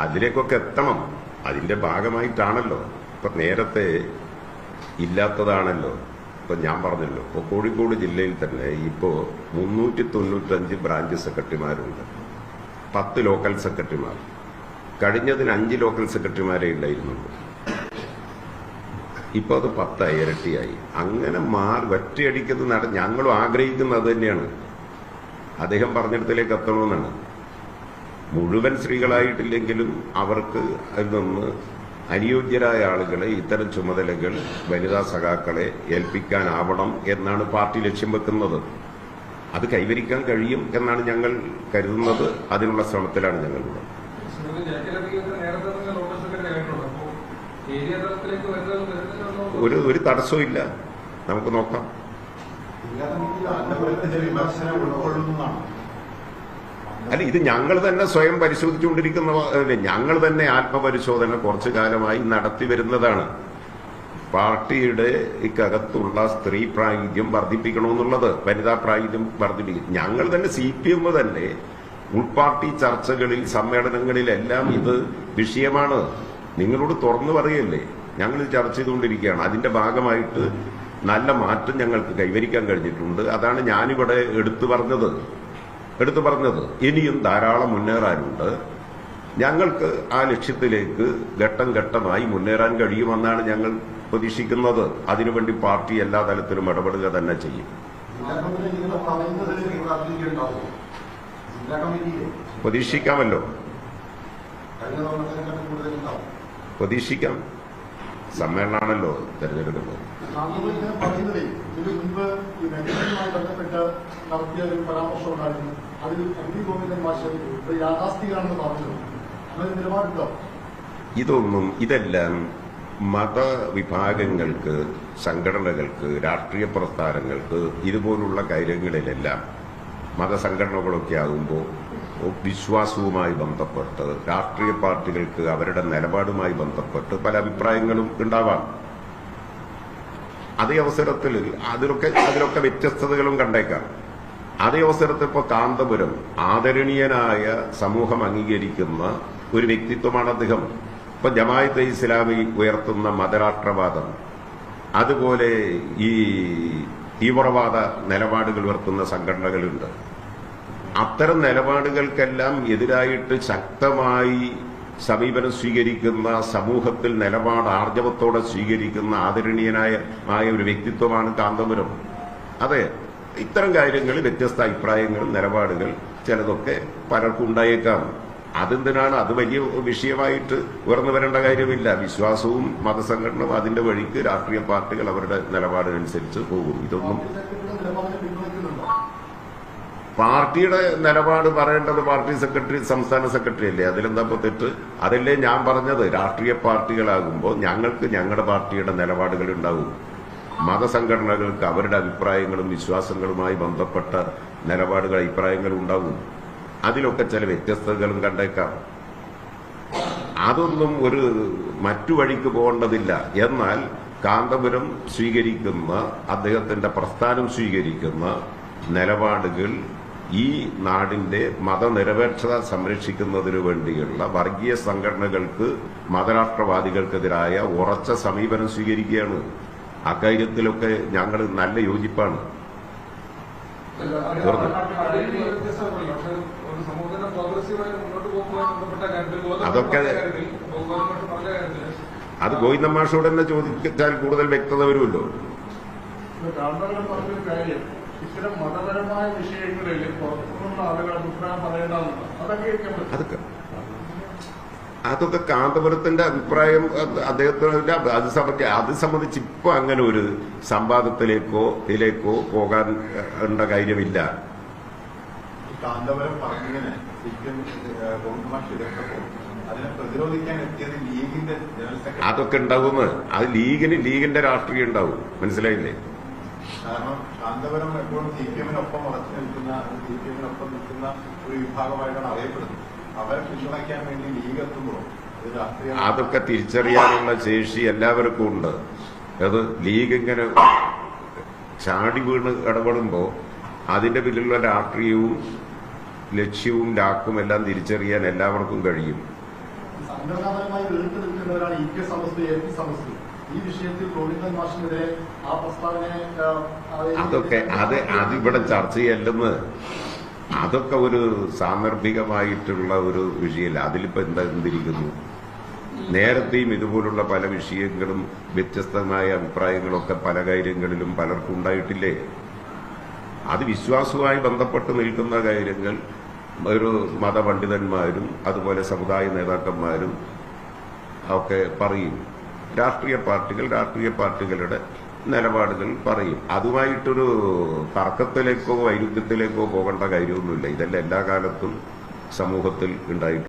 അതിലേക്കൊക്കെ എത്തണം. അതിന്റെ ഭാഗമായിട്ടാണല്ലോ ഇപ്പൊ നേരത്തെ ഇല്ലാത്തതാണല്ലോ. ഇപ്പൊ ഞാൻ പറഞ്ഞല്ലോ, ഇപ്പൊ കോഴിക്കോട് ജില്ലയിൽ തന്നെ ഇപ്പോ 395 ബ്രാഞ്ച് സെക്രട്ടറിമാരുണ്ട്, 10 ലോക്കൽ സെക്രട്ടറിമാർ. കഴിഞ്ഞതിന് 5 ലോക്കൽ സെക്രട്ടറിമാരെ ഉണ്ടായിരുന്നുള്ളൂ. ഇപ്പൊ അത് 10 ഇരട്ടിയായി. അങ്ങനെ ഒറ്റയടിക്കുന്നത് ഞങ്ങളും ആഗ്രഹിക്കുന്നത് അത് തന്നെയാണ്. അദ്ദേഹം പറഞ്ഞിടത്തിലേക്ക് എത്തണമെന്നാണ്. മുഴുവൻ സ്ത്രീകളായിട്ടില്ലെങ്കിലും അവർക്ക് അതിൽ നിന്ന് അനുയോജ്യരായ ആളുകളെ ഇത്തരം ചുമതലകൾ വനിതാ സഖാക്കളെ ഏൽപ്പിക്കാനാവണം എന്നാണ് പാർട്ടി ലക്ഷ്യം വെക്കുന്നത്. അത് കൈവരിക്കാൻ കഴിയും എന്നാണ് ഞങ്ങൾ കരുതുന്നത്. അതിനുള്ള ശ്രമത്തിലാണ് ഞങ്ങളുള്ളത്. ഒരു തടസ്സവും ഇല്ല, നമുക്ക് നോക്കാം. അല്ല, ഇത് ഞങ്ങൾ തന്നെ സ്വയം പരിശോധിച്ചുകൊണ്ടിരിക്കുന്ന, ഞങ്ങൾ തന്നെ ആത്മപരിശോധന കുറച്ചു കാലമായി നടത്തി വരുന്നതാണ്. പാർട്ടിയുടെ ഇക്കകത്തുള്ള സ്ത്രീ പ്രാതിനിധ്യം വർദ്ധിപ്പിക്കണമെന്നുള്ളത്, വനിതാ പ്രാതിനിധ്യം വർദ്ധിപ്പിക്കും. ഞങ്ങൾ തന്നെ CPM തന്നെ ഉൾപാർട്ടി ചർച്ചകളിൽ സമ്മേളനങ്ങളിലെല്ലാം ഇത് വിഷയമാണ്. നിങ്ങളോട് തുറന്നു പറയല്ലേ, ഞങ്ങൾ ചർച്ച ചെയ്തുകൊണ്ടിരിക്കുകയാണ്. അതിന്റെ ഭാഗമായിട്ട് നല്ല മാറ്റം ഞങ്ങൾക്ക് കൈവരിക്കാൻ കഴിഞ്ഞിട്ടുണ്ട്. അതാണ് ഞാനിവിടെ എടുത്തു പറഞ്ഞത്. ഇനിയും ധാരാളം മുന്നേറാനുണ്ട്. ഞങ്ങൾക്ക് ആ ലക്ഷ്യത്തിലേക്ക് ഘട്ടം ഘട്ടമായി മുന്നേറാൻ കഴിയുമെന്നാണ് ഞങ്ങൾ പ്രതീക്ഷിക്കുന്നത്. അതിനുവേണ്ടി പാർട്ടി എല്ലാ തലത്തിലും ഇടപെടുക തന്നെ ചെയ്യും. പ്രതീക്ഷിക്കാമല്ലോ, പ്രതീക്ഷിക്കാം. സമ്മേളനമാണല്ലോ തെരഞ്ഞെടുക്കുന്നത്. ഇതെല്ലാം മതവിഭാഗങ്ങൾക്ക്, സംഘടനകൾക്ക്, രാഷ്ട്രീയ പ്രസ്ഥാനങ്ങൾക്ക് ഇതുപോലുള്ള കാര്യങ്ങളിലെല്ലാം മതസംഘടനകളൊക്കെ ആകുമ്പോൾ വിശ്വാസവുമായി ബന്ധപ്പെട്ട്, രാഷ്ട്രീയ പാർട്ടികൾക്ക് അവരുടെ നിലപാടുമായി ബന്ധപ്പെട്ട് പല അഭിപ്രായങ്ങളും ഉണ്ടാവാം. അതേ അവസരത്തിൽ അതിലൊക്കെ വ്യത്യസ്തതകളും കണ്ടേക്കാം. അതേ അവസരത്തിൽ ഇപ്പൊ കാന്തപുരം ആദരണീയനായ സമൂഹം അംഗീകരിക്കുന്ന ഒരു വ്യക്തിത്വമാണ് അദ്ദേഹം. ഇപ്പൊ ജമാഅത്തെ ഇസ്ലാമി ഉയർത്തുന്ന മതരാഷ്ട്രവാദം, അതുപോലെ ഈ തീവ്രവാദ നിലപാടുകൾ ഉയർത്തുന്ന സംഘടനകളുണ്ട്. അത്തരം നിലപാടുകൾക്കെല്ലാം എതിരായിട്ട് ശക്തമായി സമീപനം സ്വീകരിക്കുന്ന, സമൂഹത്തിൽ നിലപാട് ആർജവത്തോടെ സ്വീകരിക്കുന്ന ആദരണീയനായ ഒരു വ്യക്തിത്വമാണ് കാന്തപുരം. അതെ, ഇത്തരം കാര്യങ്ങളിൽ വ്യത്യസ്ത അഭിപ്രായങ്ങൾ, നിലപാടുകൾ ചിലതൊക്കെ പലർക്കും ഉണ്ടായേക്കാം. അതെന്തിനാണ്? അത് വലിയ വിഷയമായിട്ട് ഉയർന്നു വരേണ്ട കാര്യമില്ല. വിശ്വാസവും മതസംഘടനയും അതിന്റെ വഴിക്ക് രാഷ്ട്രീയ പാർട്ടികൾ അവരുടെ നിലപാടിനനുസരിച്ച് പോകും. ഇതൊന്നും പാർട്ടിയുടെ നിലപാട് പറയേണ്ടത് പാർട്ടി സെക്രട്ടറി, സംസ്ഥാന സെക്രട്ടറി അല്ലേ. അതിലെന്താ തെറ്റ്? അതല്ലേ ഞാൻ പറഞ്ഞത്. രാഷ്ട്രീയ പാർട്ടികളാകുമ്പോൾ ഞങ്ങൾക്ക് ഞങ്ങളുടെ പാർട്ടിയുടെ നിലപാടുകൾ ഉണ്ടാവും. മതസംഘടനകൾക്ക് അവരുടെ അഭിപ്രായങ്ങളും വിശ്വാസങ്ങളുമായി ബന്ധപ്പെട്ട നിലപാടുകൾ, അഭിപ്രായങ്ങളും ഉണ്ടാവും. അതിലൊക്കെ ചില വ്യത്യസ്തതകളും കണ്ടേക്കാം. അതൊന്നും ഒരു മറ്റു വഴിക്ക് പോകേണ്ടതില്ല. എന്നാൽ കാന്തപുരം സ്വീകരിക്കുന്ന, അദ്ദേഹത്തിന്റെ പ്രസ്ഥാനം സ്വീകരിക്കുന്ന നിലപാടുകൾ ഈ നാടിന്റെ മതനിരപേക്ഷത സംരക്ഷിക്കുന്നതിനു വേണ്ടിയുള്ള വർഗീയ സംഘടനകൾക്ക്, മതരാഷ്ട്രവാദികൾക്കെതിരായ ഉറച്ച സമീപനം സ്വീകരിക്കുകയാണ്. അക്കാര്യത്തിലൊക്കെ ഞങ്ങൾ നല്ല യോജിപ്പാണ്. അതൊക്കെ അത് ഗോവിന്ദൻ മാഷോട് തന്നെ ചോദിച്ചാൽ കൂടുതൽ വ്യക്തത വരുമല്ലോ. ഇത്തരം മതപരമായ വിഷയങ്ങളിൽ പുറത്തുനിന്നുള്ള ആളുകൾ അഭിപ്രായം പറയേണ്ടതുണ്ട്. അതൊക്കെ കാന്തപുരത്തിന്റെ അഭിപ്രായം, അദ്ദേഹത്തിന്റെ അത് സംബന്ധിച്ച് ഇപ്പൊ അങ്ങനെ ഒരു സംവാദത്തിലേക്കോ പോകാൻ കാര്യമില്ല. കാന്തപുരം പറഞ്ഞിങ്ങനെ അതൊക്കെ ഉണ്ടാവുമെന്ന്. അത് ലീഗിന്റെ രാഷ്ട്രീയം ഉണ്ടാവും. മനസ്സിലായില്ലേ? കാരണം കാന്തപുരം എപ്പോഴും CPM-നൊപ്പം ഉറച്ചു നിൽക്കുന്ന, CPM-നൊപ്പം നിൽക്കുന്ന ഒരു വിഭാഗമായിട്ടാണ് അറിയപ്പെടുന്നത്. അവരെ പിന്തുണയ്ക്കാൻ വേണ്ടി ലീഗ് എത്തുമ്പോൾ അതൊക്കെ തിരിച്ചറിയാനുള്ള ശേഷി എല്ലാവർക്കും ഉണ്ട്. അത് ലീഗ് ഇങ്ങനെ ചാടി വീണ് ഇടപെടുമ്പോ അതിന്റെ പിന്നിലുള്ള രാഷ്ട്രീയവും ലക്ഷ്യവും ലാക്കും എല്ലാം തിരിച്ചറിയാൻ എല്ലാവർക്കും കഴിയും. സംഘടനാപരമായി വേറിട്ട് നിൽക്കുന്നവരാണ് EPS സമസ്ത, AP സമസ്ത. ഈ വിഷയത്തിൽ ഗോവിന്ദൻ മാഷിനെതിരെ ആ പ്രസ്താവനയെ അതൊക്കെ അതിവിടെ ചർച്ച ചെയ്യല്ലെന്ന്. അതൊക്കെ ഒരു സാന്ദർഭികമായിട്ടുള്ള ഒരു വിഷയമല്ല. അതിലിപ്പോ എന്തിരിക്കുന്നു? നേരത്തെയും ഇതുപോലുള്ള പല വിഷയങ്ങളും വ്യത്യസ്തമായ അഭിപ്രായങ്ങളൊക്കെ പല കാര്യങ്ങളിലും പലർക്കും ഉണ്ടായിട്ടില്ലേ? അത് വിശ്വാസവുമായി ബന്ധപ്പെട്ട് നിൽക്കുന്ന കാര്യങ്ങൾ ഒരു മതപണ്ഡിതന്മാരും അതുപോലെ സമുദായ നേതാക്കന്മാരും ഒക്കെ പറയും. രാഷ്ട്രീയ പാർട്ടികളുടെ നിലപാടുകൾ പറയും. അതുമായിട്ടൊരു തർക്കത്തിലേക്കോ വൈരുദ്ധ്യത്തിലേക്കോ പോകേണ്ട കാര്യമൊന്നുമില്ല. ഇതെല്ലാം എല്ലാ കാലത്തും സമൂഹത്തിൽ ഉണ്ടായിട്ടുണ്ട്.